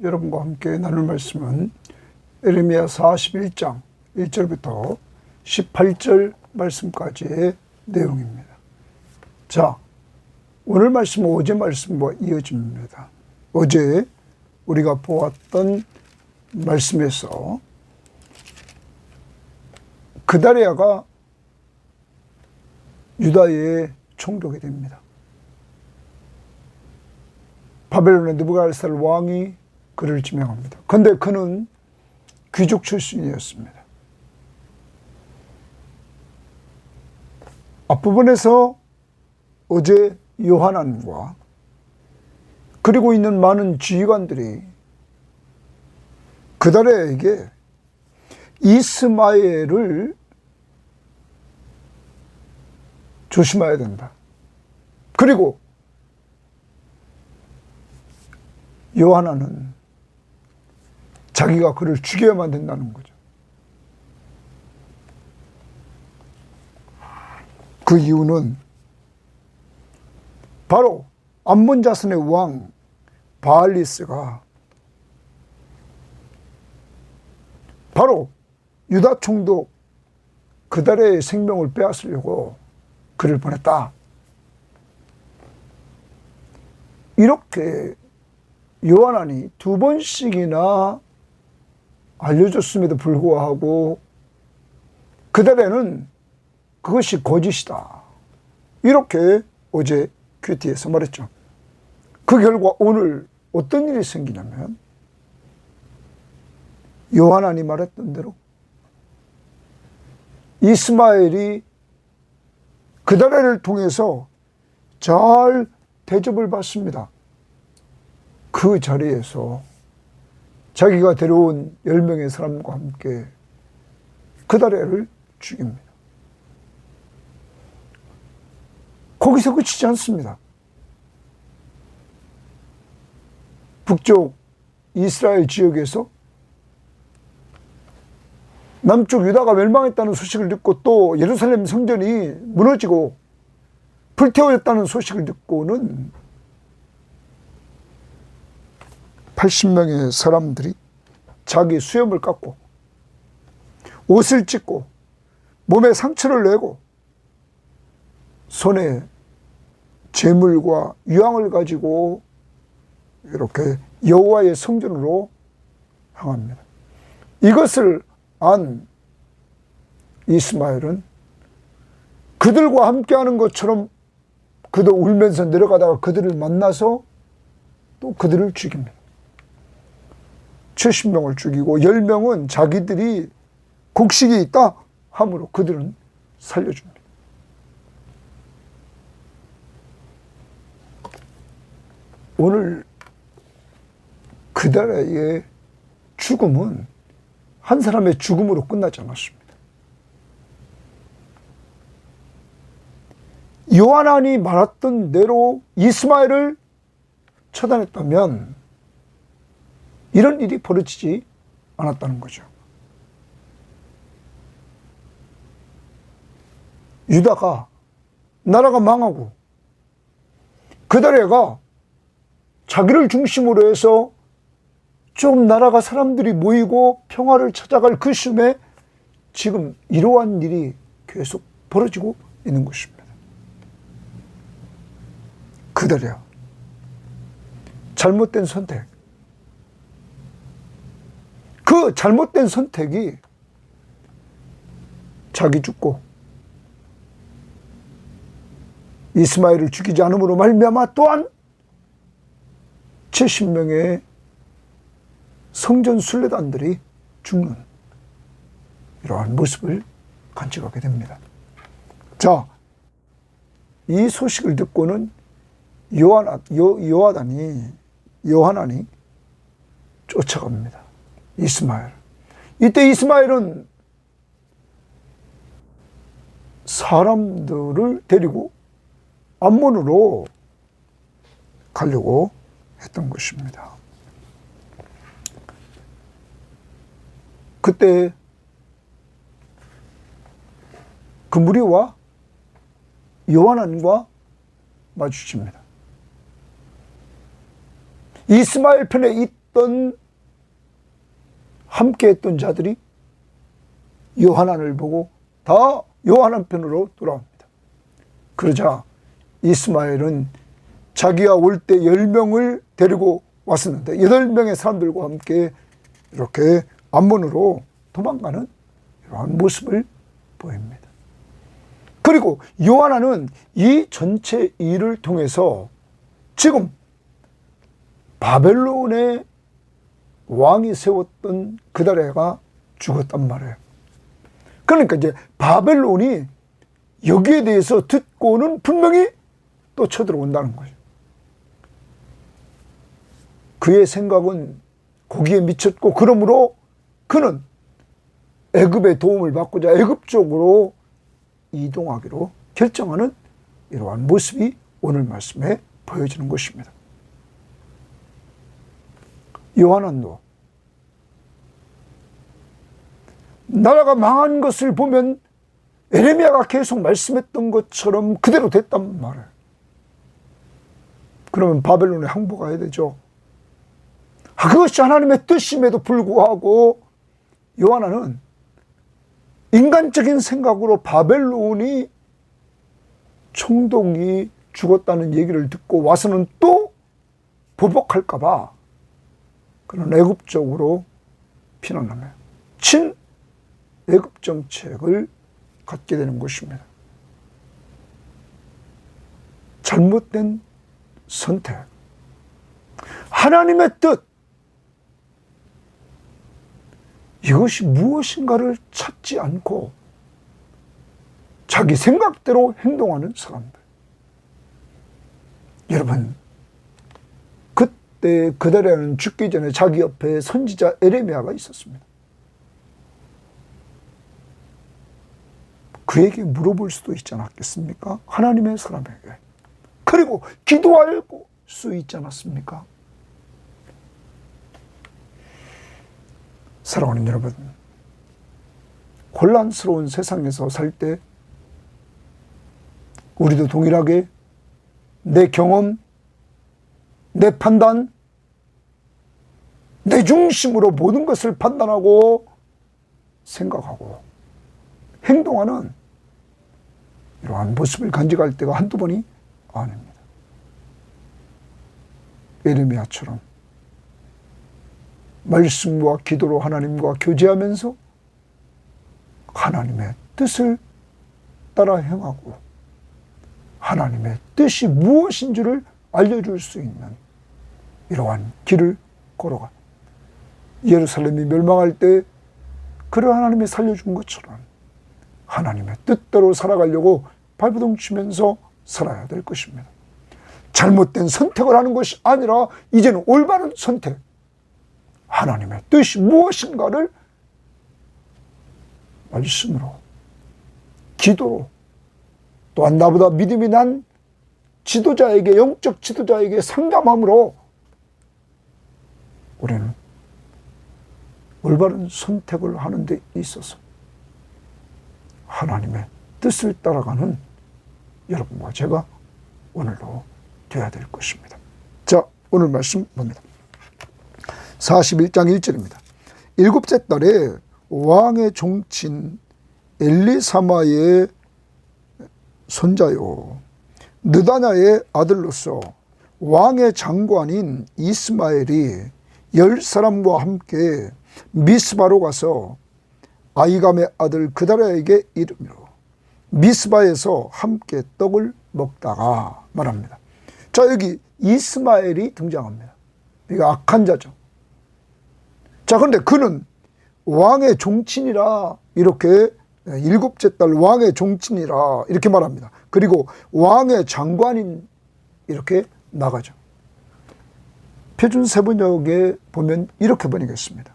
여러분과 함께 나눌 말씀은 에레미야 41장 1절부터 18절 말씀까지의 내용입니다. 자, 오늘 말씀은 어제 말씀과 이어집니다. 어제 우리가 보았던 말씀에서 그다리아가 유다의 총독이 됩니다. 바벨론의 느부갓네살 왕이 그를 지명합니다. 그런데 그는 귀족 출신이었습니다. 앞부분에서 어제 요하난과 그리고 있는 많은 지휘관들이 그다리아에게 이스마엘을 조심해야 된다. 그리고 요하난은 자기가 그를 죽여야만 된다는 거죠. 그 이유는 바로 암몬 자손의 왕 바알리스가 바로 유다 총독 그다리아의 생명을 빼앗으려고 그를 보냈다. 이렇게 요하난이 두 번씩이나 알려줬음에도 불구하고 그다리아는 그것이 거짓이다. 이렇게 어제 큐티에서 말했죠. 그 결과 오늘 어떤 일이 생기냐면 요하난이 말했던 대로 이스마엘이 그다리아를 통해서 잘 대접을 받습니다. 그 자리에서 자기가 데려온 10명의 사람과 함께 그다리아를 죽입니다. 거기서 그치지 않습니다. 북쪽 이스라엘 지역에서 남쪽 유다가 멸망했다는 소식을 듣고 또 예루살렘 성전이 무너지고 불태워졌다는 소식을 듣고는 80명의 사람들이 자기 수염을 깎고 옷을 찢고 몸에 상처를 내고 손에 재물과 유황을 가지고 이렇게 여호와의 성전으로 향합니다. 이것을 안 이스마엘은 그들과 함께하는 것처럼 그도 울면서 내려가다가 그들을 만나서 또 그들을 죽입니다. 70명을 죽이고 10명은 자기들이 곡식이 있다 함으로 그들은 살려줍니다. 오늘 그다리아의 죽음은 한 사람의 죽음으로 끝나지 않았습니다. 요하난이 말했던 대로 이스마엘을 처단했다면 이런 일이 벌어지지 않았다는 거죠. 유다가 나라가 망하고 그다리아가 자기를 중심으로 해서 좀 나라가 사람들이 모이고 평화를 찾아갈 그 시점에 지금 이러한 일이 계속 벌어지고 있는 것입니다. 그다리아 잘못된 선택, 그 잘못된 선택이 자기 죽고 이스마엘을 죽이지 않음으로 말미암아 또한 70명의 성전 순례단들이 죽는 이러한 모습을 간직하게 됩니다. 자, 이 소식을 듣고는 요하난이 쫓아갑니다. 이스마엘. 이때 이스마엘은 사람들을 데리고 암몬으로 가려고 했던 것입니다. 그때 그 무리와 요하난과 마주칩니다. 이스마엘 편에 있었던 함께했던 자들이 요하난을 보고 다 요하난 편으로 돌아옵니다. 그러자 이스마엘은 자기가 올 때 10명을 데리고 왔었는데 8명의 사람들과 함께 이렇게 암몬으로 도망가는 이러한 모습을 보입니다. 그리고 요하난은 이 전체 일을 통해서 지금 바벨론의 왕이 세웠던 그다레가 죽었단 말이에요. 그러니까 이제 바벨론이 여기에 대해서 듣고는 분명히 또 쳐들어온다는 거죠. 그의 생각은 거기에 미쳤고, 그러므로 그는 애굽의 도움을 받고자 애굽 쪽으로 이동하기로 결정하는 이러한 모습이 오늘 말씀에 보여지는 것입니다. 요하난도 나라가 망한 것을 보면 에레미야가 계속 말씀했던 것처럼 그대로 됐단 말이에요. 그러면 바벨론에 항복해야 되죠. 그것이 하나님의 뜻임에도 불구하고 요하난은 인간적인 생각으로 바벨론이 총독이 죽었다는 얘기를 듣고 와서는 또 보복할까 봐 그는 애굽 쪽으로 피난하며 친애굽 정책을 갖게 되는 것입니다. 잘못된 선택, 하나님의 뜻, 이것이 무엇인가를 찾지 않고 자기 생각대로 행동하는 사람들. 여러분, 그때 그다레는 죽기 전에 자기 옆에 선지자 에레미야가 있었습니다. 그에게 물어볼 수도 있지 않았겠습니까? 하나님의 사람에게. 그리고 기도할 수 있지 않았습니까? 사랑하는 여러분, 혼란스러운 세상에서 살 때 우리도 동일하게 내 경험, 내 판단, 내 중심으로 모든 것을 판단하고 생각하고 행동하는 이러한 모습을 간직할 때가 한두 번이 아닙니다. 에레미야처럼 말씀과 기도로 하나님과 교제하면서 하나님의 뜻을 따라 행하고 하나님의 뜻이 무엇인지를 알려줄 수 있는 이러한 길을 걸어가. 예루살렘이 멸망할 때 그를 하나님이 살려준 것처럼 하나님의 뜻대로 살아가려고 발버둥 치면서 살아야 될 것입니다. 잘못된 선택을 하는 것이 아니라 이제는 올바른 선택, 하나님의 뜻이 무엇인가를 말씀으로, 기도로, 또한 나보다 믿음이 난 지도자에게, 영적 지도자에게 상담함으로 우리는 올바른 선택을 하는 데 있어서 하나님의 뜻을 따라가는 여러분과 제가 오늘도 되어야 될 것입니다. 자, 오늘 말씀 봅니다. 41장 1절입니다. 일곱째 달에 왕의 종친 엘리사마의 손자요 느다냐의 아들로서 왕의 장관인 이스마엘이 10사람과 함께 미스바로 가서 아이감의 아들 그다레에게 이르며 미스바에서 함께 떡을 먹다가 말합니다. 자, 여기 이스마엘이 등장합니다. 이거 악한 자죠. 자, 그런데 그는 왕의 종친이라, 이렇게 일곱째 달 왕의 종친이라 이렇게 말합니다. 그리고 왕의 장관인 이렇게 나가죠. 표준 세번역에 보면 이렇게 번역했습니다.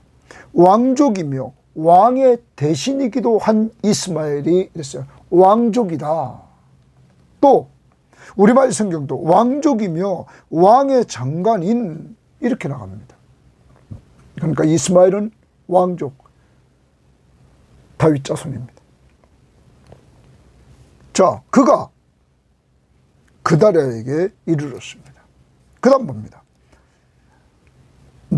왕족이며 왕의 대신이기도 한 이스마엘이 이랬어요. 왕족이다. 또 우리말 성경도 왕족이며 왕의 장관인 이렇게 나갑니다. 그러니까 이스마엘은 왕족, 다윗 자손입니다. 자, 그가 그다레에게 이르렀습니다. 그 다음 봅니다.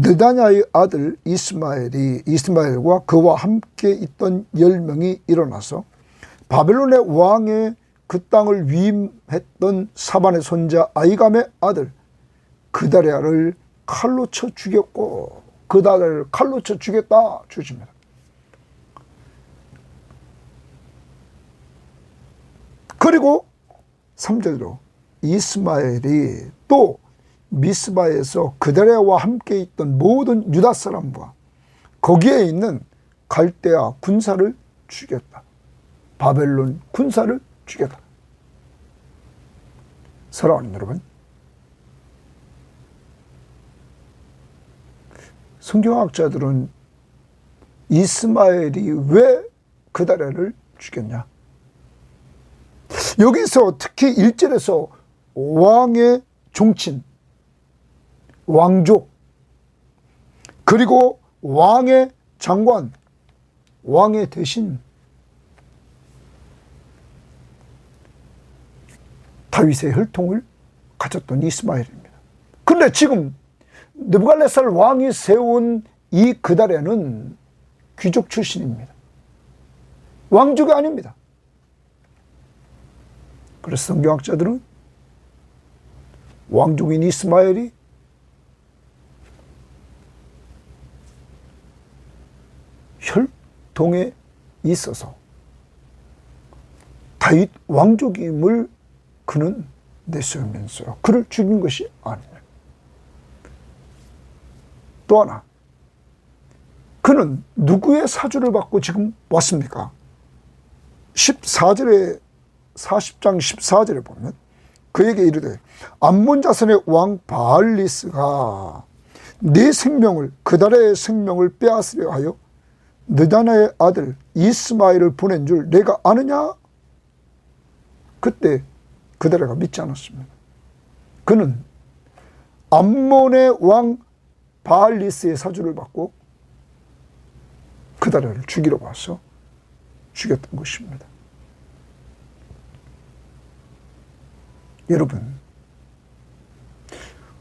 느다냐의 아들 이스마엘과 그와 함께 있던 10명이 일어나서 바벨론의 왕의 그 땅을 위임했던 사반의 손자 아이감의 아들 그다랴를 칼로 쳐 죽였고, 그다랴를 칼로 쳐 죽였다 주십니다. 그리고 3절로 이스마엘이 또 미스바에서 그다랴와 함께 있던 모든 유다 사람과 거기에 있는 갈대아 군사를 죽였다. 바벨론 군사를 죽였다. 사랑하는 여러분, 성경학자들은 이스마엘이 왜 그다랴를 죽였냐? 여기서 특히 1절에서 왕의 종친, 왕족, 그리고 왕의 장관, 왕의 대신, 다윗의 혈통을 가졌던 이스마엘입니다. 그런데 지금 느부갓네살 왕이 세운 이 그다랴는 귀족 출신입니다. 왕족이 아닙니다. 그래서 성경학자들은 왕족인 이스마엘이 혈통에 있어서 다윗 왕족임을 그는 내세우면서 그를 죽인 것이 아니에요. 또 하나, 그는 누구의 사주를 받고 지금 왔습니까? 40장 14절에 보면 그에게 이르되 암몬 자손의 왕 바알리스가 네 생명을, 그다랴의 생명을 빼앗으려 하여 느다냐의 아들 이스마엘을 보낸 줄 내가 아느냐? 그때 그다랴가 믿지 않았습니다. 그는 암몬의 왕 바알리스의 사주를 받고 그다랴를 죽이러 와서 죽였던 것입니다. 여러분,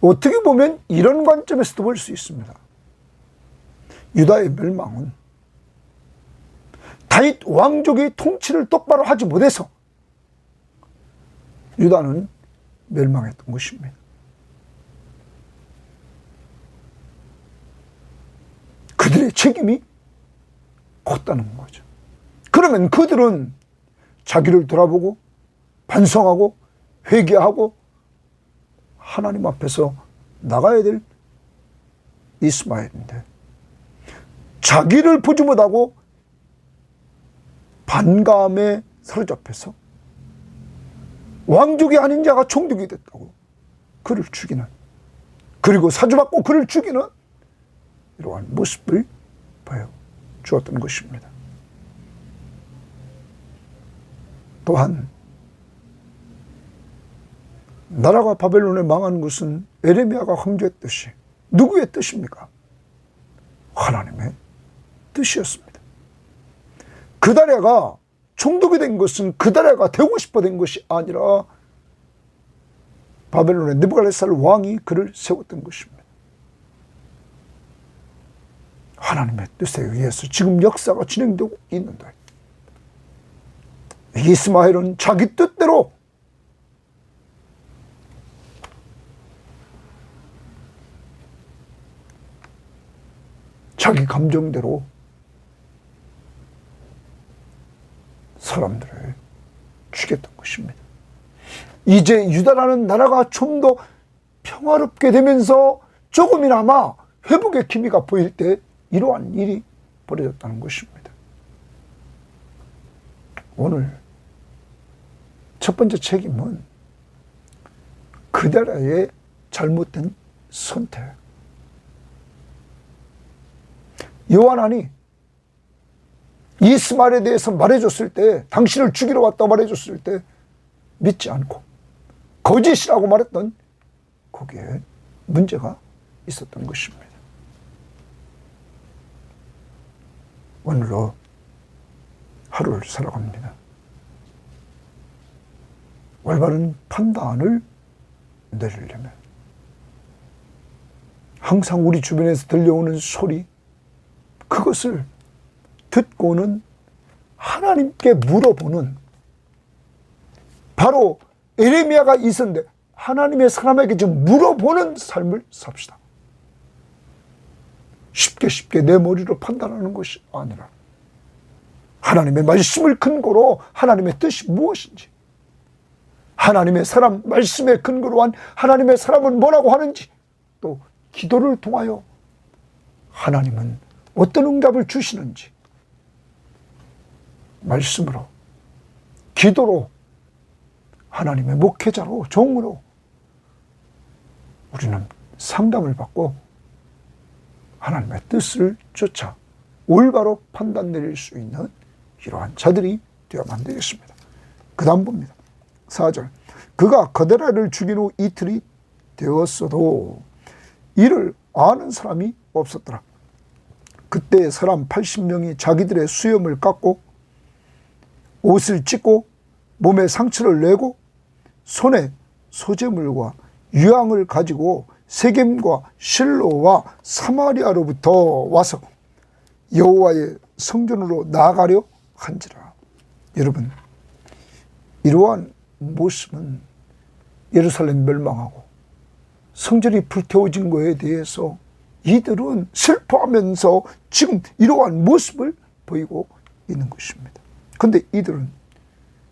어떻게 보면 이런 관점에서도 볼 수 있습니다. 유다의 멸망은 다윗 왕족이 통치를 똑바로 하지 못해서 유다는 멸망했던 것입니다. 그들의 책임이 컸다는 거죠. 그러면 그들은 자기를 돌아보고 반성하고 회개하고 하나님 앞에서 나가야 될 이스마엘인데, 자기를 보지 못하고 반감에 사로잡혀서 왕족이 아닌 자가 총독이 됐다고 그를 죽이는, 그리고 사주받고 그를 죽이는 이러한 모습을 보여주었던 것입니다. 또한 나라가 바벨론에 망한 것은 에레미야가 강조했듯이 누구의 뜻입니까? 하나님의 뜻이었습니다. 그다랴가 총독이 된 것은 그다랴가 되고 싶어 된 것이 아니라 바벨론의 느부갓네살 왕이 그를 세웠던 것입니다. 하나님의 뜻에 의해서 지금 역사가 진행되고 있는데, 이스마엘은 자기 뜻대로 자기 감정대로 사람들을 죽였던 것입니다. 이제 유다라는 나라가 좀 더 평화롭게 되면서 조금이나마 회복의 기미가 보일 때 이러한 일이 벌어졌다는 것입니다. 오늘 첫 번째 책임은 그다랴의 잘못된 선택. 요한안이 이스마엘에 대해서 말해줬을 때, 당신을 죽이러 왔다고 말해줬을 때 믿지 않고 거짓이라고 말했던 거기에 문제가 있었던 것입니다. 오늘로 하루를 살아갑니다. 올바른 판단을 내리려면 항상 우리 주변에서 들려오는 소리, 그것을 듣고는 하나님께 물어보는, 바로 에레미야가 있었는데 하나님의 사람에게 좀 물어보는 삶을 삽시다. 쉽게 내 머리로 판단하는 것이 아니라 하나님의 말씀을 근거로 하나님의 뜻이 무엇인지, 하나님의 사람 말씀에 근거로 한 하나님의 사람은 뭐라고 하는지, 또 기도를 통하여 하나님은 어떤 응답을 주시는지 말씀으로, 기도로, 하나님의 목회자로, 종으로 우리는 상담을 받고 하나님의 뜻을 쫓아 올바로 판단 내릴 수 있는 이러한 자들이 되어야만 되겠습니다. 그 다음 봅니다. 4절. 그가 그드라를 죽인 후 이틀이 되었어도 이를 아는 사람이 없었더라. 그때 사람 80명이 자기들의 수염을 깎고 옷을 찢고 몸에 상처를 내고 손에 소재물과 유황을 가지고 세겜과 실로와 사마리아로부터 와서 여호와의 성전으로 나아가려 한지라. 여러분, 이러한 모습은 예루살렘 멸망하고 성전이 불태워진 것에 대해서 이들은 슬퍼하면서 지금 이러한 모습을 보이고 있는 것입니다. 그런데 이들은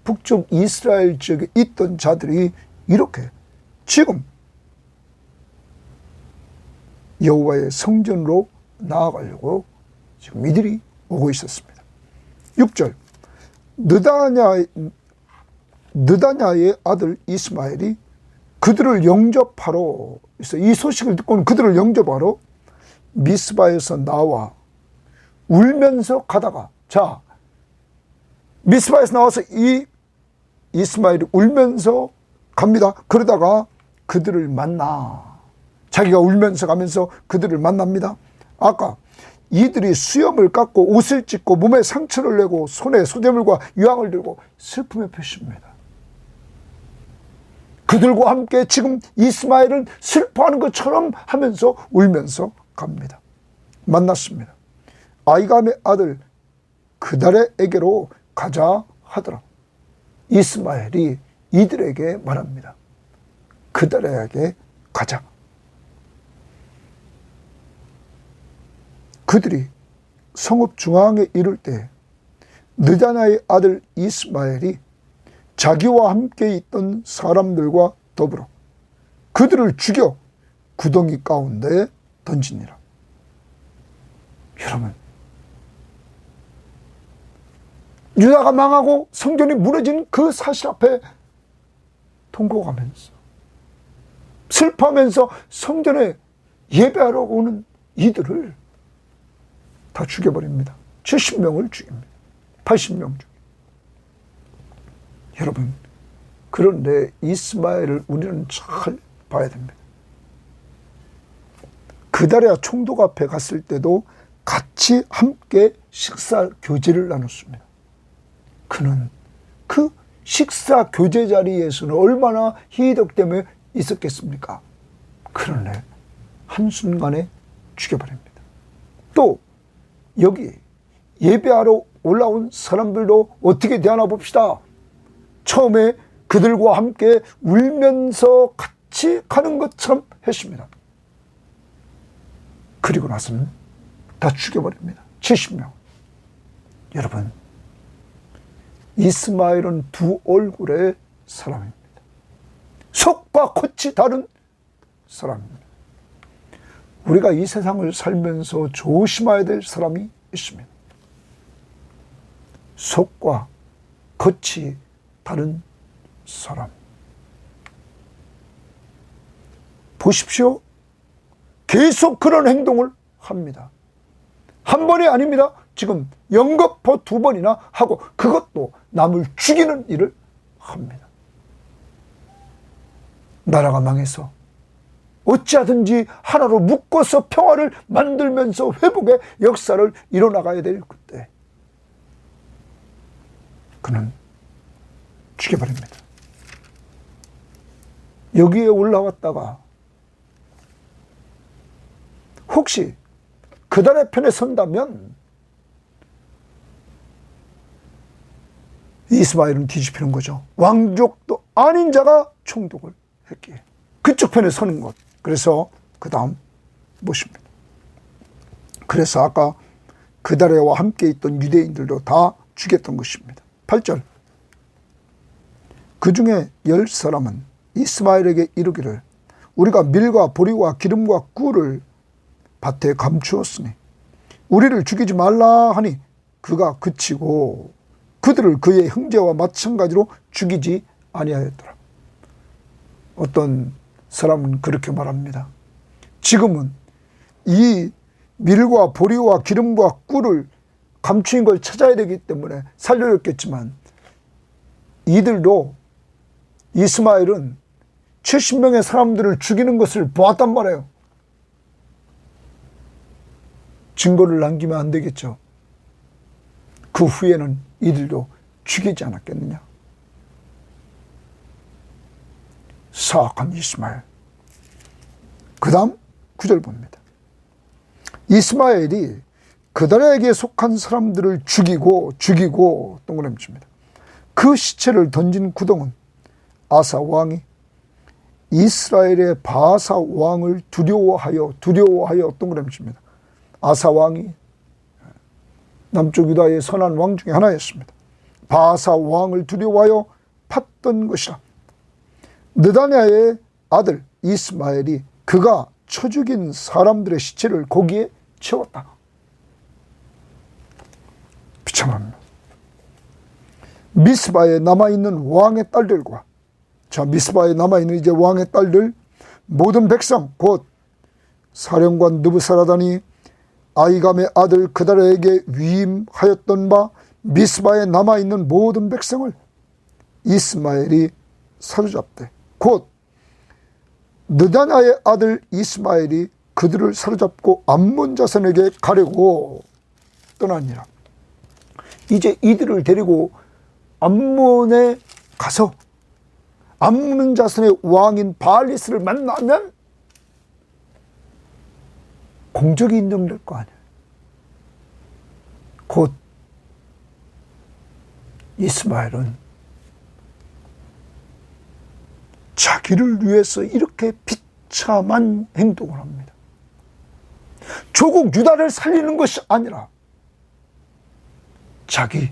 북쪽 이스라엘 지역에 있던 자들이 이렇게 지금 여호와의 성전으로 나아가려고 지금 이들이 오고 있었습니다. 6절. 느다냐의 아들 이스마엘이 그들을 영접하러, 이 소식을 듣고는 그들을 영접하러 미스바에서 나와 울면서 가다가, 자, 미스바에서 나와서 이 이스마엘이 울면서 갑니다. 그러다가 그들을 만나, 자기가 울면서 가면서 그들을 만납니다. 아까 이들이 수염을 깎고 옷을 찢고 몸에 상처를 내고 손에 소재물과 유황을 들고 슬픔의 표시입니다. 그들과 함께 지금 이스마엘은 슬퍼하는 것처럼 하면서 울면서 갑니다. 만났습니다. 아이감의 아들 그달에게로 가자 하더라. 이스마엘이 이들에게 말합니다. 그달에게 가자. 그들이 성읍 중앙에 이를 때 느다냐의 아들 이스마엘이 자기와 함께 있던 사람들과 더불어 그들을 죽여 구덩이 가운데 던지니라. 여러분, 유다가 망하고 성전이 무너진 그 사실 앞에 통곡하면서 슬퍼하면서 성전에 예배하러 오는 이들을 다 죽여버립니다. 70명을 죽입니다. 80명 죽입니다. 여러분, 그런데 이스마엘을 우리는 잘 봐야 됩니다. 그다랴 총독 앞에 갔을 때도 같이 함께 식사 교제를 나눴습니다. 그는 그 식사 교제 자리에서는 얼마나 희덕됨에 있었겠습니까? 그러네 한순간에 죽여버립니다. 또 여기 예배하러 올라온 사람들도 어떻게 대하나 봅시다. 처음에 그들과 함께 울면서 같이 가는 것처럼 했습니다. 그리고 나서는 다 죽여버립니다. 70명. 여러분, 이스마엘은 두 얼굴의 사람입니다. 속과 겉이 다른 사람입니다. 우리가 이 세상을 살면서 조심해야 될 사람이 있습니다. 속과 겉이 다른 사람. 보십시오. 계속 그런 행동을 합니다. 한 번이 아닙니다. 지금 연거푸 2번이나 하고 그것도 남을 죽이는 일을 합니다. 나라가 망해서 어찌하든지 하나로 묶어서 평화를 만들면서 회복의 역사를 이뤄나가야 될 그때 그는 죽여버립니다. 여기에 올라왔다가 혹시 그들의 편에 선다면 이스마엘은 뒤집히는 거죠. 왕족도 아닌 자가 총독을 했기에 그쪽 편에 서는 것. 그래서 그 다음 보십니다. 그래서 아까 그다레와 함께 있던 유대인들도 다 죽였던 것입니다. 8절. 그 중에 10사람은 이스마엘에게 이르기를 우리가 밀과 보리와 기름과 꿀을 밭에 감추었으니 우리를 죽이지 말라 하니 그가 그치고 그들을 그의 형제와 마찬가지로 죽이지 아니하였더라. 어떤 사람은 그렇게 말합니다. 지금은 이 밀과 보리와 기름과 꿀을 감추인 걸 찾아야 되기 때문에 살려줬겠지만 이들도 이스마엘은 70명의 사람들을 죽이는 것을 보았단 말이에요. 증거를 남기면 안 되겠죠. 그 후에는 이들도 죽이지 않았겠느냐. 사악한 이스마엘. 그 다음 9절 봅니다. 이스마엘이 그들에게 속한 사람들을 죽이고 동그라미 칩니다. 그 시체를 던진 구덩은 아사 왕이 이스라엘의 바사 왕을 두려워하여 동그라미 칩니다. 아사 왕이 남쪽 유다의 선한 왕 중에 하나였습니다. 바사 왕을 두려워하여 팠던 것이라. 느다냐의 아들 이스마엘이 그가 쳐 죽인 사람들의 시체를 거기에 채웠다. 비참합니다. 미스바에 남아있는 왕의 딸들과 미스바에 남아있는 이제 왕의 딸들 모든 백성 곧 사령관 느부사라단이 아이감의 아들 그다레에게 위임하였던 바 미스바에 남아있는 모든 백성을 이스마엘이 사로잡되 곧 느다냐의 아들 이스마엘이 그들을 사로잡고 암몬 자손에게 가려고 떠나니라. 이제 이들을 데리고 암몬에 가서 암몬 자손의 왕인 바알리스를 만나면 공적이 인정될 거 아니에요. 곧 이스마엘은 자기를 위해서 이렇게 비참한 행동을 합니다. 조국 유다를 살리는 것이 아니라 자기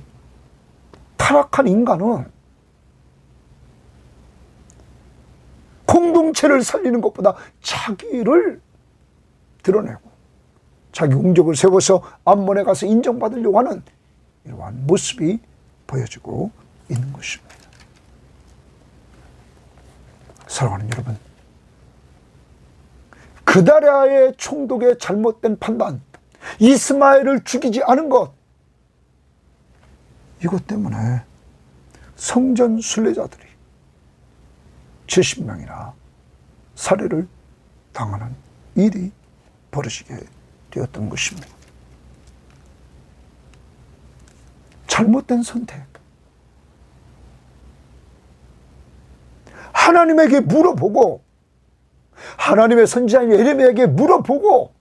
타락한 인간은 공동체를 살리는 것보다 자기를 드러내고 자기 공적을 세워서 암몬에 가서 인정받으려고 하는 이러한 모습이 보여지고 있는 것입니다. 사랑하는 여러분, 그다랴의 총독의 잘못된 판단, 이스마엘을 죽이지 않은 것, 이것 때문에 성전 순례자들이 70명이나 살해를 당하는 일이 벌어지게 되었던 것입니다. 잘못된 선택. 하나님에게 물어보고 하나님의 선지자인 예레미야에게 물어보고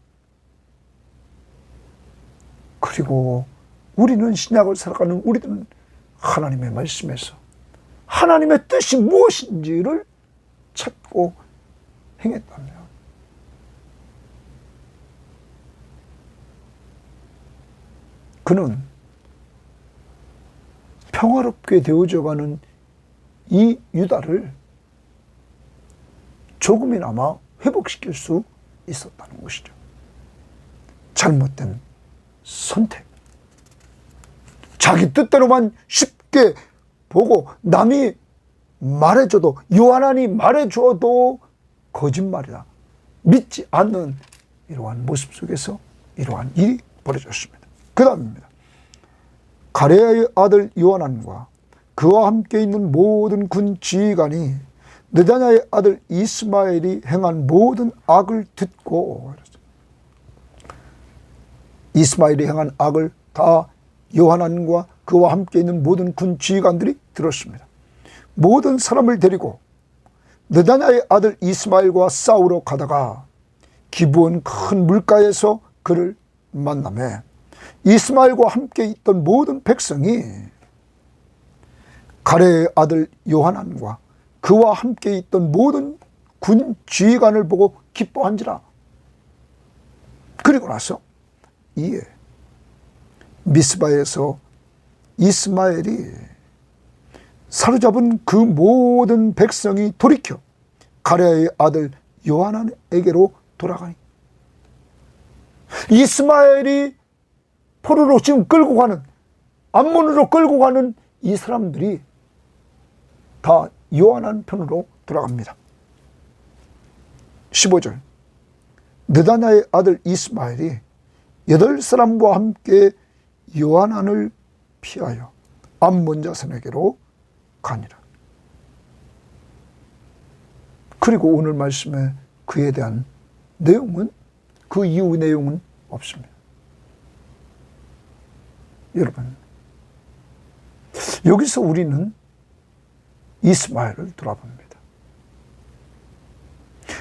그리고 우리는 신약을 살아가는 우리들은 하나님의 말씀에서 하나님의 뜻이 무엇인지를 찾고 행했다면 그는 평화롭게 되어져가는 이 유다를 조금이나마 회복시킬 수 있었다는 것이죠. 잘못된 선택. 자기 뜻대로만 쉽게 보고 남이 말해줘도 요한안이 말해줘도 거짓말이다. 믿지 않는 이러한 모습 속에서 이러한 일이 벌어졌습니다. 그 다음입니다. 가레야의 아들 요한안과 그와 함께 있는 모든 군 지휘관이 느다냐의 아들 이스마엘이 행한 모든 악을 듣고 이스마엘이 행한 악을 다 요한안과 그와 함께 있는 모든 군 지휘관들이 들었습니다. 모든 사람을 데리고 느다냐의 아들 이스마엘과 싸우러 가다가 기브온 큰 물가에서 그를 만나매 이스마엘과 함께 있던 모든 백성이 가레의 아들 요하난과 그와 함께 있던 모든 군 지휘관을 보고 기뻐한지라. 그리고 나서 이에 미스바에서 이스마엘이 사로잡은 그 모든 백성이 돌이켜 가레의 아들 요하난에게로 돌아가니, 이스마엘이 포로로 지금 끌고 가는, 암몬으로 끌고 가는 이 사람들이 다 요하난 편으로 돌아갑니다. 15절, 느다냐의 아들 이스마엘이 8사람과 함께 요하난을 피하여 암몬 자손에게로 가니라. 그리고 오늘 말씀에 그에 대한 내용은, 그 이후 내용은 없습니다. 여러분, 여기서 우리는 이스마엘을 돌아봅니다.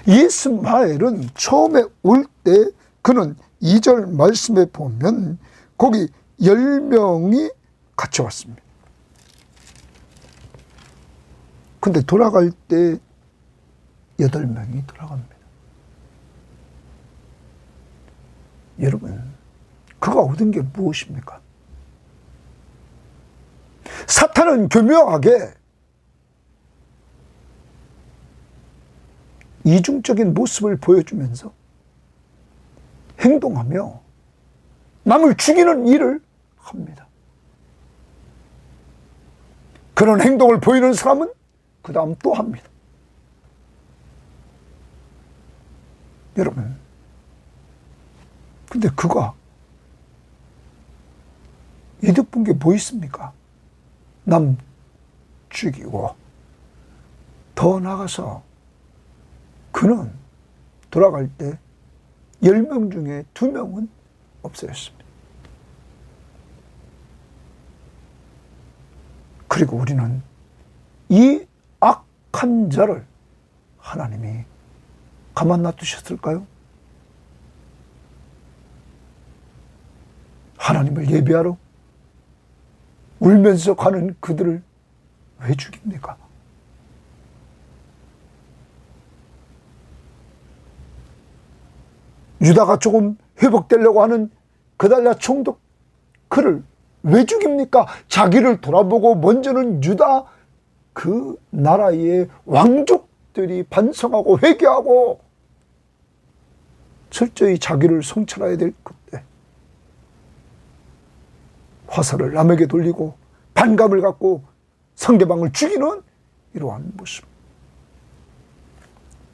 이스마엘은 처음에 올 때 그는 2절 말씀에 보면 거기 10명이 같이 왔습니다. 근데 돌아갈 때 8명이 돌아갑니다. 여러분, 그가 얻은 게 무엇입니까? 사탄은 교묘하게 이중적인 모습을 보여주면서 행동하며 남을 죽이는 일을 합니다. 그런 행동을 보이는 사람은 그 다음 또 합니다. 여러분, 근데 그가 이득 본 게 뭐 있습니까? 남 죽이고, 더 나가서 그는 돌아갈 때 10명 중에 2명은 없어졌습니다. 그리고 우리는 이 악한 자를 하나님이 가만 놔두셨을까요? 하나님을 예배하러 울면서 가는 그들을 왜 죽입니까? 유다가 조금 회복되려고 하는 그달랴 총독, 그를 왜 죽입니까? 자기를 돌아보고 먼저는 유다 그 나라의 왕족들이 반성하고 회개하고 철저히 자기를 성찰해야 될 그때 화살을 남에게 돌리고 반감을 갖고 상대방을 죽이는 이러한 모습.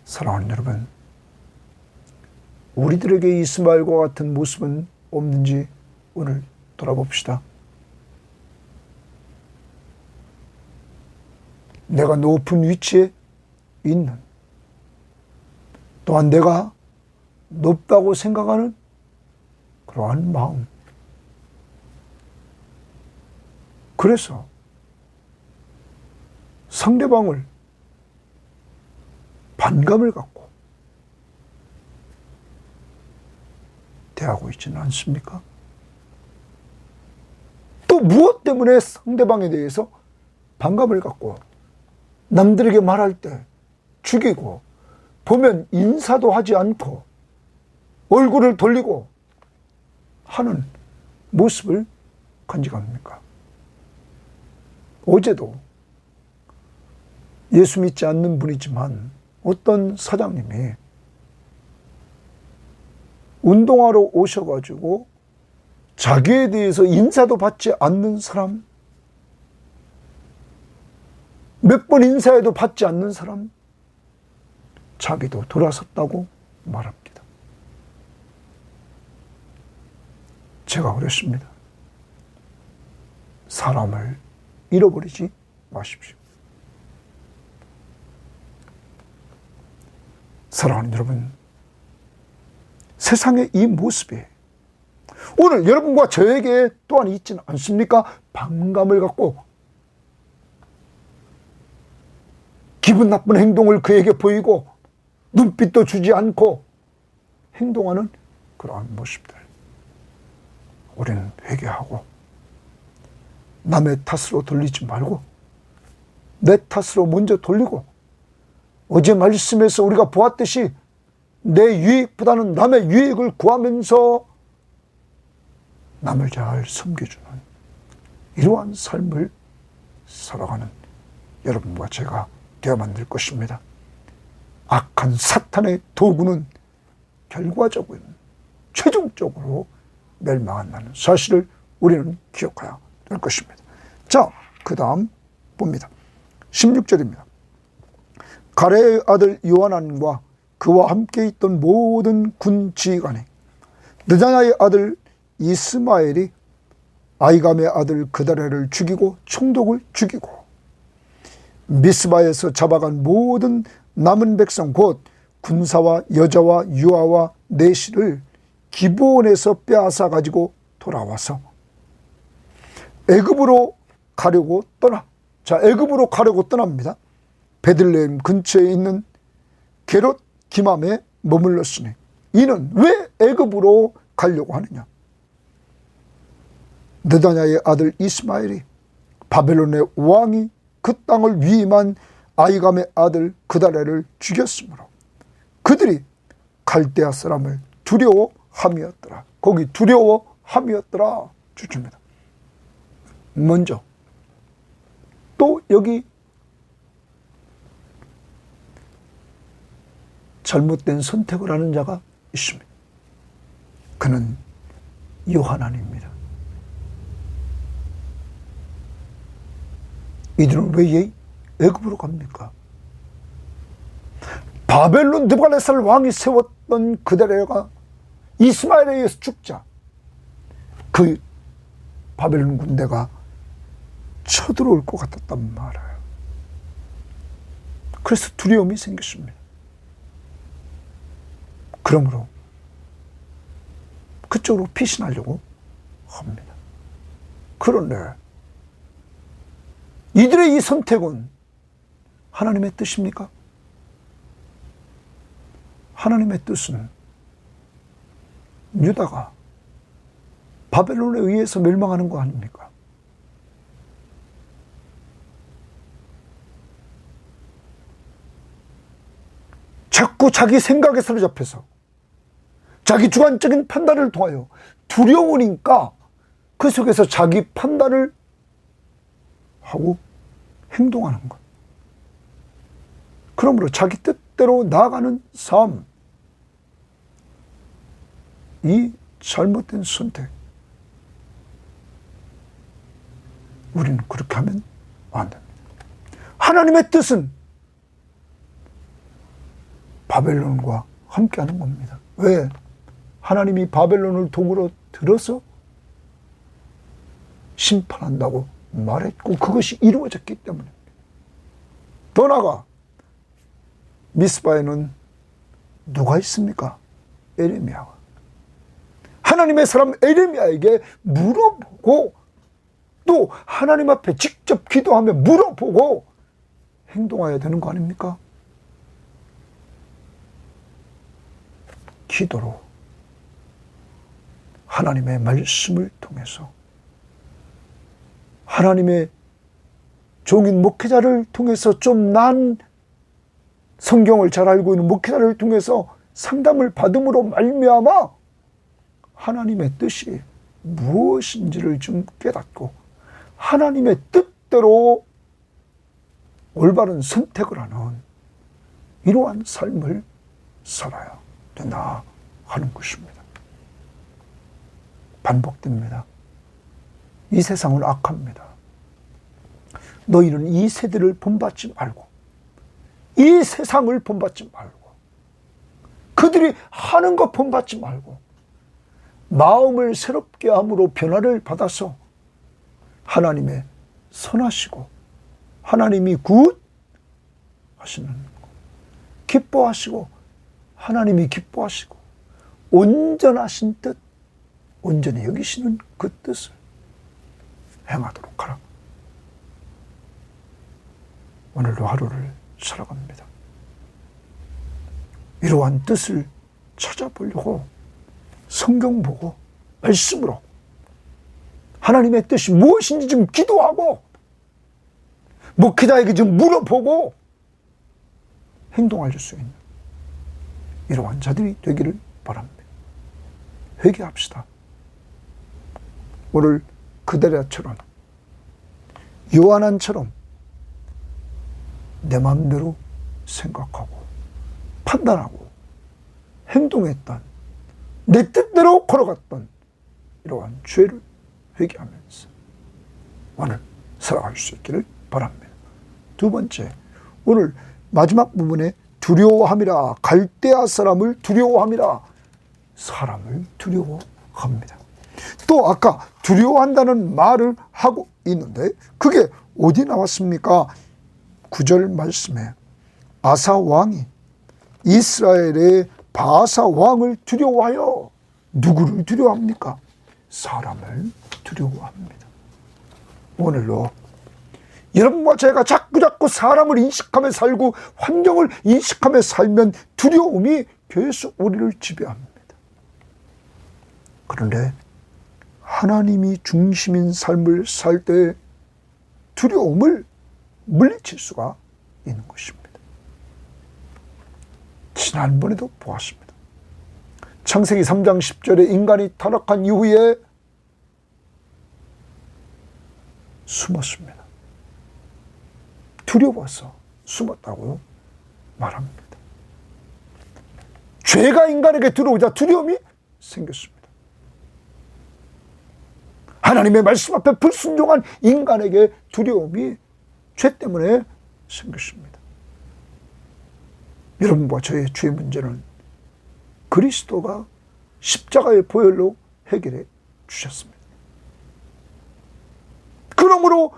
사랑하는 여러분, 우리들에게 이스마엘과 같은 모습은 없는지 오늘 돌아봅시다. 내가 높은 위치에 있는, 또한 내가 높다고 생각하는 그러한 마음. 그래서 상대방을 반감을 갖고 대하고 있지는 않습니까? 또 무엇 때문에 상대방에 대해서 반감을 갖고 남들에게 말할 때 죽이고, 보면 인사도 하지 않고 얼굴을 돌리고 하는 모습을 간직합니까? 어제도 예수 믿지 않는 분이지만 어떤 사장님이 운동하러 오셔가지고 자기에 대해서 인사도 받지 않는 사람, 몇 번 인사해도 받지 않는 사람, 자기도 돌아섰다고 말합니다. 제가 그랬습니다. 사람을 잃어버리지 마십시오. 사랑하는 여러분, 세상의 이 모습이 오늘 여러분과 저에게 또한 있지는 않습니까? 반감을 갖고 기분 나쁜 행동을 그에게 보이고 눈빛도 주지 않고 행동하는 그러한 모습들. 우리는 회개하고 남의 탓으로 돌리지 말고 내 탓으로 먼저 돌리고, 어제 말씀에서 우리가 보았듯이 내 유익보다는 남의 유익을 구하면서 남을 잘 섬겨주는 이러한 삶을 살아가는 여러분과 제가 되어만 될 것입니다. 악한 사탄의 도구는 결과적으로 최종적으로 멸망한다는 사실을 우리는 기억해야 될 것입니다. 자, 그 다음 봅니다. 16절입니다. 가레의 아들 요하난과 그와 함께 있던 모든 군 지휘관이 느다냐의 아들 이스마엘이 아이감의 아들 그다레를 죽이고 총독을 죽이고 미스바에서 잡아간 모든 남은 백성 곧 군사와 여자와 유아와 내시를 기브온에서 빼앗아 가지고 돌아와서 애굽으로 가려고 애굽으로 가려고 떠납니다. 베들레헴 근처에 있는 게롯 기맘에 머물렀으니 이는 왜 애굽으로 가려고 하느냐? 느다냐의 아들 이스마엘이 바벨론의 왕이 그 땅을 위임한 아이감의 아들 그다레를 죽였으므로 그들이 갈대아 사람을 두려워함이었더라. 거기 두려워함이었더라 주십니다. 먼저 또 여기 잘못된 선택을 하는 자가 있습니다. 그는 요하난입니다. 이들은 왜 애굽으로 갑니까? 바벨론 느부갓네살 왕이 세웠던 그다레가 이스마엘에 의해서 죽자 그 바벨론 군대가 쳐들어올 것 같았단 말이에요. 그래서 두려움이 생겼습니다. 그러므로 그쪽으로 피신하려고 합니다. 그런데 이들의 이 선택은 하나님의 뜻입니까? 하나님의 뜻은 유다가 바벨론에 의해서 멸망하는 거 아닙니까? 자꾸 자기 생각에 사로잡혀서 자기 주관적인 판단을 통하여 두려우니까 그 속에서 자기 판단을 하고 행동하는 것. 그러므로 자기 뜻대로 나아가는 삶, 이 잘못된 선택, 우리는 그렇게 하면 안 됩니다. 하나님의 뜻은 바벨론과 함께하는 겁니다. 왜? 하나님이 바벨론을 도구로 들어서 심판한다고 말했고 그것이 이루어졌기 때문에. 더 나아가 미스바에는 누가 있습니까? 에레미야가. 하나님의 사람 에레미야에게 물어보고 또 하나님 앞에 직접 기도하며 물어보고 행동해야 되는 거 아닙니까? 기도로 하나님의 말씀을 통해서 하나님의 종인 목회자를 통해서 좀 난 성경을 잘 알고 있는 목회자를 통해서 상담을 받음으로 말미암아 하나님의 뜻이 무엇인지를 좀 깨닫고 하나님의 뜻대로 올바른 선택을 하는 이러한 삶을 살아야 된다 하는 것입니다. 반복됩니다. 이 세상은 악합니다. 너희는 이 세대를 본받지 말고 이 세상을 본받지 말고 그들이 하는 것 본받지 말고 마음을 새롭게 함으로 변화를 받아서 하나님의 선하시고 하나님이 굿 하시는 기뻐하시고 하나님이 기뻐하시고 온전하신 뜻, 온전히 여기시는 그 뜻을 행하도록 하라. 오늘도 하루를 살아갑니다. 이러한 뜻을 찾아보려고 성경 보고 말씀으로 하나님의 뜻이 무엇인지 좀 기도하고 목회자에게 좀 물어보고 행동할 수 있는 이러한 자들이 되기를 바랍니다. 회개합시다. 오늘 그대라처럼 요한처럼 내 마음대로 생각하고 판단하고 행동했던 내 뜻대로 걸어갔던 이러한 죄를 회개하면서 오늘 살아갈 수 있기를 바랍니다. 두 번째, 오늘 마지막 부분에 두려워함이라, 갈대아 사람을 두려워함이라, 사람을 두려워합니다. 또 아까 두려워한다는 말을 하고 있는데 그게 어디 나왔습니까? 9절 말씀에 아사 왕이 이스라엘의 바사 왕을 두려워하여, 누구를 두려워합니까? 사람을 두려워합니다. 오늘로 여러분과 제가 자꾸 사람을 인식하며 살고 환경을 인식하며 살면 두려움이 계속 우리를 지배합니다. 그런데 하나님이 중심인 삶을 살 때 두려움을 물리칠 수가 있는 것입니다. 지난번에도 보았습니다. 창세기 3장 10절에 인간이 타락한 이후에 숨었습니다. 두려워서 숨었다고 말합니다. 죄가 인간에게 들어오자 두려움이 생겼습니다. 하나님의 말씀 앞에 불순종한 인간에게 두려움이 죄 때문에 생겼습니다. 여러분과 저의 죄 문제는 그리스도가 십자가의 보혈로 해결해 주셨습니다. 그러므로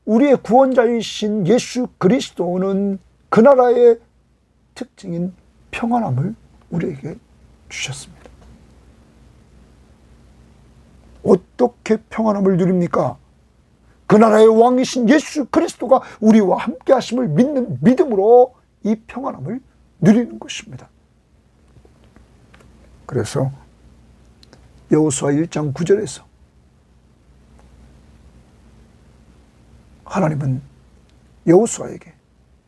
우리의 구원자이신 예수 그리스도는 그 나라의 특징인 평안함을 우리에게 주셨습니다. 어떻게 평안함을 누립니까? 그 나라의 왕이신 예수 그리스도가 우리와 함께 하심을 믿는 믿음으로 이 평안함을 누리는 것입니다. 그래서 여호수아 1장 9절에서 하나님은 여호수아에게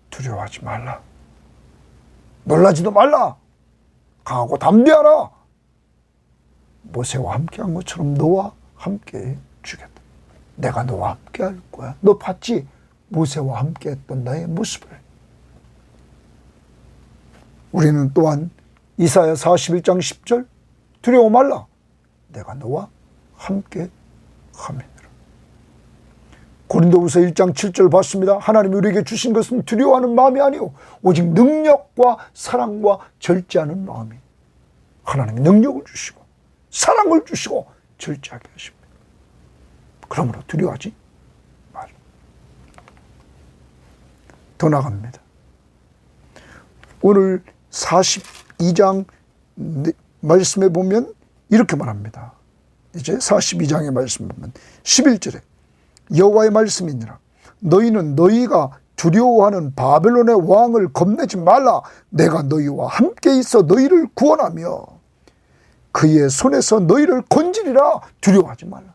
두려워하지 말라, 놀라지도 말라, 강하고 담대하라, 모세와 함께한 것처럼 너와 함께 주겠다. 내가 너와 함께 할 거야. 너 봤지? 모세와 함께 했던 나의 모습을. 우리는 또한 이사야 41장 10절 두려워 말라, 내가 너와 함께 함이니라. 고린도후서 1장 7절 봤습니다. 하나님이 우리에게 주신 것은 두려워하는 마음이 아니오 오직 능력과 사랑과 절제하는 마음이. 하나님이 능력을 주시고 사랑을 주시고 절제하게 하십니다. 그러므로 두려워하지 말라. 더 나갑니다. 오늘 42장 말씀에 보면 이렇게 말합니다. 이제 42장의 말씀 보면 11절에 여호와의 말씀이니라. 너희는 너희가 두려워하는 바벨론의 왕을 겁내지 말라. 내가 너희와 함께 있어 너희를 구원하며 그의 손에서 너희를 건지리라. 두려워하지 말라.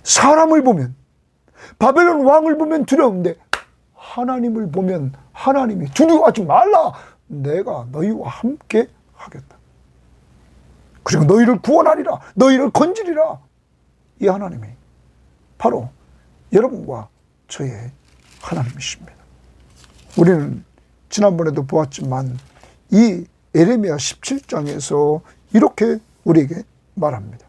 사람을 보면, 바벨론 왕을 보면 두려운데 하나님을 보면 하나님이 두려워하지 말라. 내가 너희와 함께 하겠다. 그리고 너희를 구원하리라. 너희를 건지리라. 이 하나님이 바로 여러분과 저의 하나님이십니다. 우리는 지난번에도 보았지만 이 에레미야 17장에서 이렇게 우리에게 말합니다.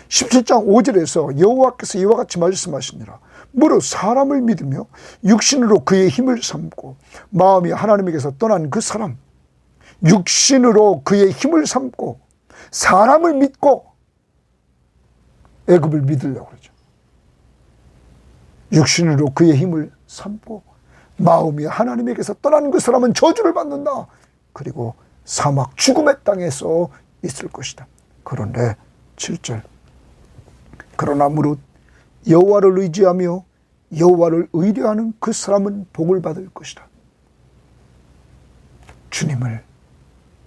17장 5절에서 여호와께서 이와 같이 말씀하시니라. 무릇 사람을 믿으며 육신으로 그의 힘을 삼고 마음이 하나님에게서 떠난 그 사람, 육신으로 그의 힘을 삼고 사람을 믿고 애굽을 믿으려고 그러죠. 육신으로 그의 힘을 삼고 마음이 하나님에게서 떠난 그 사람은 저주를 받는다. 그리고 사막 죽음의 땅에서 있을 것이다. 그런데 7절 그러나 무릇 여호와를 의지하며 여호와를 의뢰하는 그 사람은 복을 받을 것이다.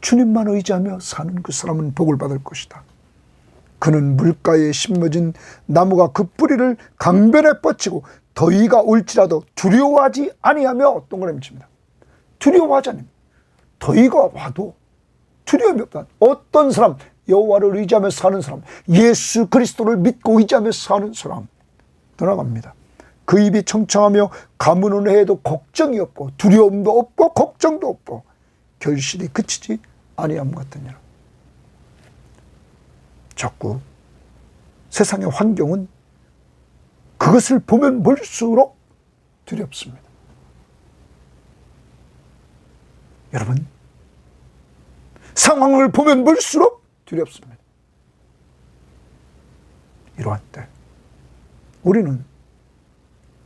주님만 의지하며 사는 그 사람은 복을 받을 것이다. 그는 물가에 심어진 나무가 그 뿌리를 강변에 뻗치고 더위가 올지라도 두려워하지 아니하며 동그라미 칩니다. 두려워하지 않으면 더위가 와도 두려움이 없다. 어떤 사람, 여호와를 의지하며 사는 사람, 예수 그리스도를 믿고 의지하며 사는 사람 떠나갑니다. 그 입이 청청하며 가문을 해도 걱정이 없고 두려움도 없고 걱정도 없고 결실이 그치지 아니함 같으니라. 자꾸 세상의 환경은 그것을 보면 볼수록 두렵습니다. 여러분, 상황을 보면 볼수록 두렵습니다. 이러한 때 우리는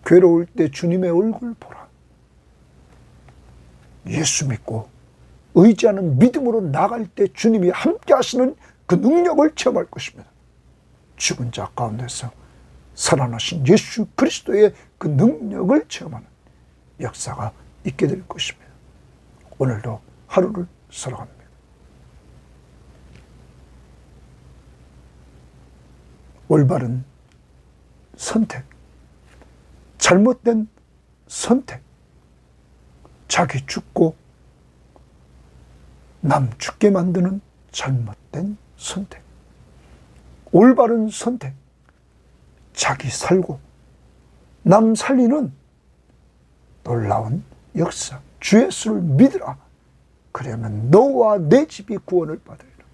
괴로울 때 주님의 얼굴 보라. 예수 믿고 의지하는 믿음으로 나갈 때 주님이 함께 하시는 그 능력을 체험할 것입니다. 죽은 자 가운데서 살아나신 예수 그리스도의 그 능력을 체험하는 역사가 있게 될 것입니다. 오늘도 하루를 살아갑니다. 올바른 선택, 잘못된 선택, 자기 죽고 남 죽게 만드는 잘못된 선택, 올바른 선택, 자기 살고 남 살리는 놀라운 역사, 주 예수를 믿으라. 그러면 너와 내 집이 구원을 받으리라.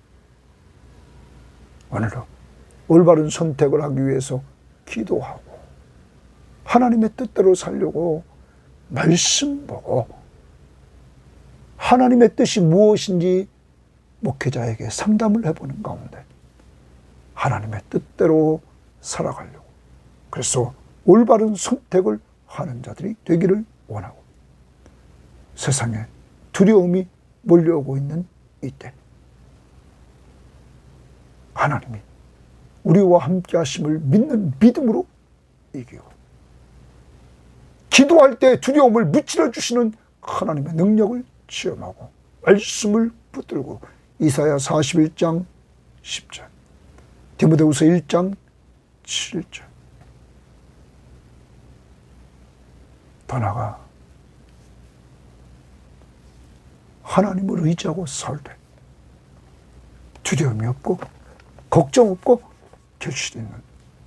오늘도 올바른 선택을 하기 위해서 기도하고 하나님의 뜻대로 살려고 말씀 보고 하나님의 뜻이 무엇인지 목회자에게 상담을 해보는 가운데 하나님의 뜻대로 살아가려고, 그래서 올바른 선택을 하는 자들이 되기를 원하고, 세상에 두려움이 몰려오고 있는 이때 하나님이 우리와 함께 하심을 믿는 믿음으로 이기고, 기도할 때 두려움을 무찌러 주시는 하나님의 능력을 체험하고 말씀을 붙들고 이사야 41장 10절, 디모데후서 1장 7절, 더 나아가 하나님을 의지하고 살 때 두려움이 없고 걱정 없고 결실 있는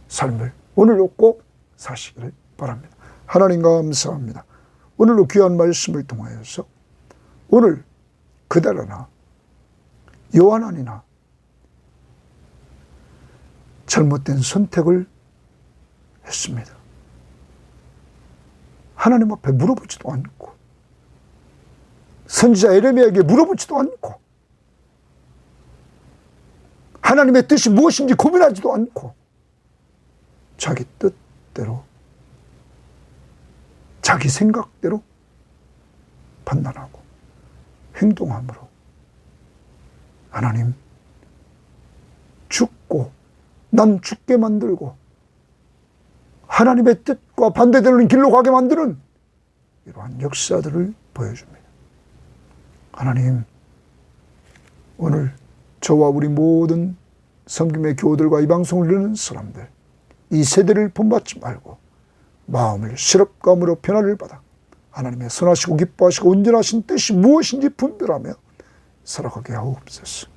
삶을 오늘도 꼭 사시기를 바랍니다. 하나님 감사합니다. 오늘도 귀한 말씀을 통하여서 오늘 그대로나 요한안이나 잘못된 선택을 했습니다. 하나님 앞에 물어보지도 않고 선지자 에레미야에게 물어보지도 않고 하나님의 뜻이 무엇인지 고민하지도 않고 자기 뜻대로 자기 생각대로 판단하고 행동함으로 하나님 죽고 남 죽게 만들고 하나님의 뜻과 반대되는 길로 가게 만드는 이러한 역사들을 보여줍니다. 하나님, 오늘 저와 우리 모든 섬김의 교우들과 이 방송을 듣는 사람들, 이 세대를 본받지 말고 마음을 실업감으로 변화를 받아 하나님의 선하시고 기뻐하시고 온전하신 뜻이 무엇인지 분별하며 살아가게 하옵소서.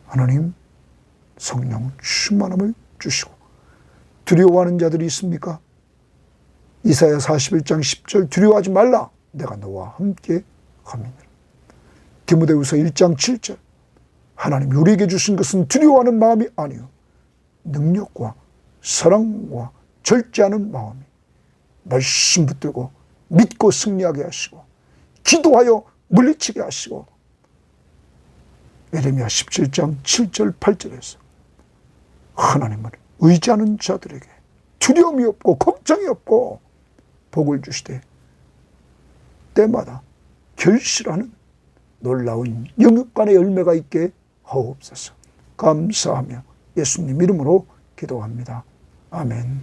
하나님, 성령 충만함을 주시고, 두려워하는 자들이 있습니까? 이사야 41장 10절, 두려워하지 말라, 내가 너와 함께 함이니라. 디모데후서 1장 7절, 하나님이 우리에게 주신 것은 두려워하는 마음이 아니요 능력과 사랑과 절제하는 마음이, 말씀 붙들고 믿고 승리하게 하시고 기도하여 물리치게 하시고, 에레미야 17장 7절 8절에서 하나님을 의지하는 자들에게 두려움이 없고 걱정이 없고 복을 주시되 때마다 결실하는 놀라운 영육간의 열매가 있게 하옵소서. 감사하며 예수님 이름으로 기도합니다. 아멘.